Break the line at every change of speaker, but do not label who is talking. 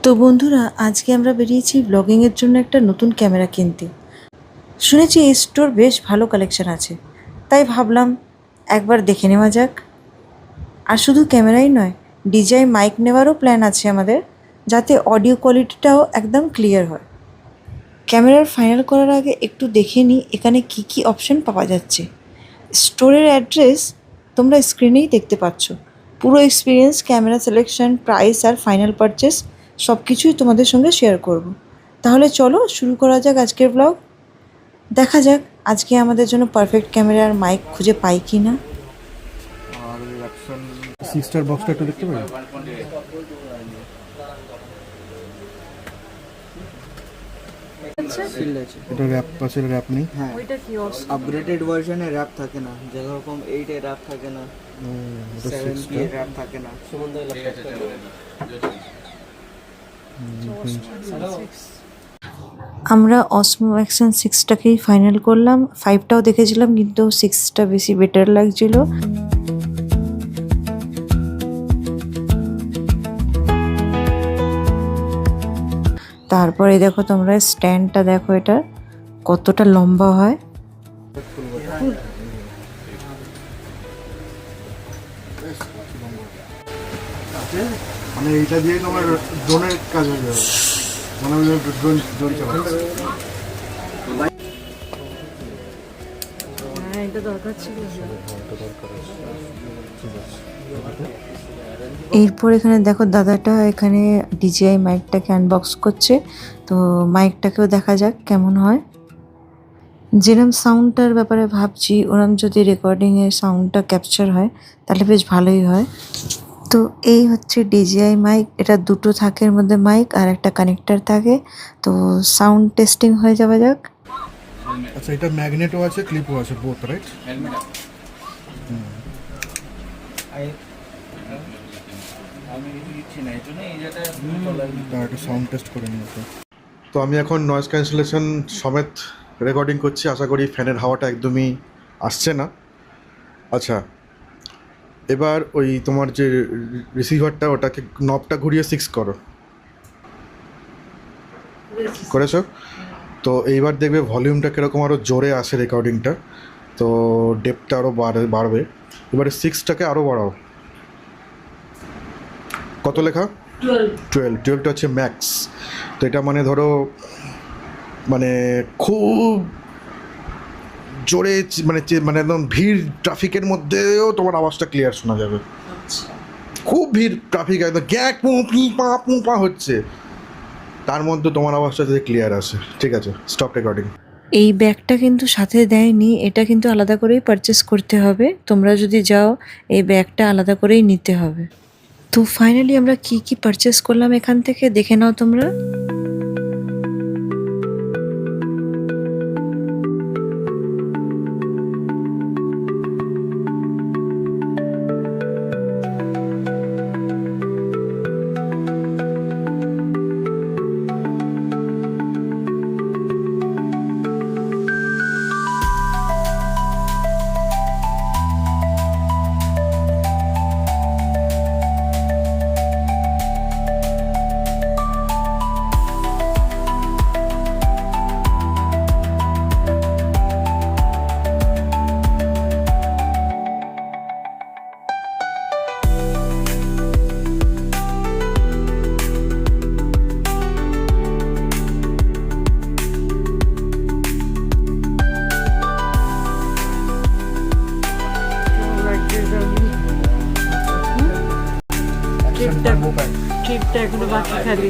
তো বন্ধুরা, আজকে আমরা বেরিয়েছি ব্লগিংয়ের জন্য একটা নতুন ক্যামেরা কিনতে। শুনেছি এই স্টোর বেশ ভালো কালেকশন আছে, তাই ভাবলাম একবার দেখে নেওয়া যাক। আর শুধু ক্যামেরাই নয়, ডিজিআই মাইক নেওয়ারও প্ল্যান আছে আমাদের, যাতে অডিও কোয়ালিটিটাও একদম ক্লিয়ার হয়। ক্যামেরার ফাইনাল করার আগে একটু দেখে নিই এখানে কি কি অপশন পাওয়া যাচ্ছে। স্টোরের অ্যাড্রেস তোমরা স্ক্রিনেই দেখতে পাচ্ছ। পুরো এক্সপিরিয়েন্স, ক্যামেরা সিলেকশন, প্রাইস আর ফাইনাল পারচেস সব কিছুই তোমাদের সঙ্গে শেয়ার করব। তাহলে চলো শুরু করা যাক আজকের ব্লগ। দেখা যাক আজকে আমাদের জন্য পারফেক্ট ক্যামেরা আর মাইক খুঁজে পাই কি না।
আর অ্যাকশন সিস্টার বক্সটা একটু দেখতে পারি। এটা র্যাপ আছে, র্যাপ নেই।
হ্যাঁ,
ওইটা কি
আপগ্রেডেড ভার্সনে র্যাপ থাকে না, যেরকম 8 এ র্যাপ থাকে না,
এটা
7
6
এ র্যাপ থাকে না।
আমরা অসমো অ্যাকশন 6টাকেই ফাইনাল করলাম। 5টাও দেখেছিলাম কিন্তু 6টা বেশি বেটার লাগছিল। তারপরে দেখো তোমরা স্ট্যান্ডটা দেখো, এটা কতটা লম্বা হয়।
মানে এইটা দিয়ে তোমার ড্রোনের কাজ হয়ে যাবে, মানে ড্রোন ড্রোন চালাচ্ছে।
এটা দরকার ছিল। এরপর এখানে দেখো দাদাটা এখানে ডিজিআই মাইকটাকে আনবক্স করছে। তো মাইকটাকেও দেখা যাক কেমন হয়। যেরকম সাউন্ডটার ব্যাপারে ভাবছি, ওরম যদি রেকর্ডিংয়ের সাউন্ডটা ক্যাপচার হয় তাহলে বেশ ভালোই হয়। তো এই হচ্ছে ডিজিআই মাইক। এটা দুটো থাকে এর মধ্যে, মাইক আর একটা কানেক্টার থাকে। তো সাউন্ড টেস্টিং হয়ে যাওয়া যাক।
আচ্ছা, এটা ম্যাগনেটও আছে, ক্লিপও আছে, বোথ রাইট? একটা সাউন্ড টেস্ট করে নিই। তো আমি এখন নয়েজ ক্যান্সেলেশন সমেত রেকর্ডিং করছি। আশা করি ফ্যানের হাওয়াটা একদমই আসছে না। আচ্ছা, এবার ওই তোমার যে রিসিভারটা, ওটাকে নবটা ঘুরিয়ে 6 করো। করেছো? তো এইবার দেখবে ভলিউমটা কীরকম আরও জোরে আসে রেকর্ডিংটা। তো ডেপটা আরও বাড়বে। এবারে 6টাকে আরও বাড়াও। কত লেখা? 12টা হচ্ছে ম্যাক্স। তো এটা মানে ধরো, মানে খুব জোরে, মানে মানে একদম ভিড় ট্রাফিকের মধ্যেও তোমার আওয়াজটা ক্লিয়ার শোনা যাবে। খুব ভিড় ট্রাফিক, একদম গ্যাক পা হচ্ছে, তার মধ্যে তোমার আওয়াজটা যদি ক্লিয়ার আসে। ঠিক আছে, স্টপ রেকর্ডিং।
এই ব্যাগটা কিন্তু সাথে দেয়নি, এটা কিন্তু আলাদা করেই পারচেস করতে হবে। তোমরা যদি যাও এই ব্যাগটা আলাদা করেই নিতে হবে। তো ফাইনালি আমরা কি কি পারচেস করলাম এখান থেকে দেখে নাও তোমরা। ট্রিপটা এখনো বাকি খালি।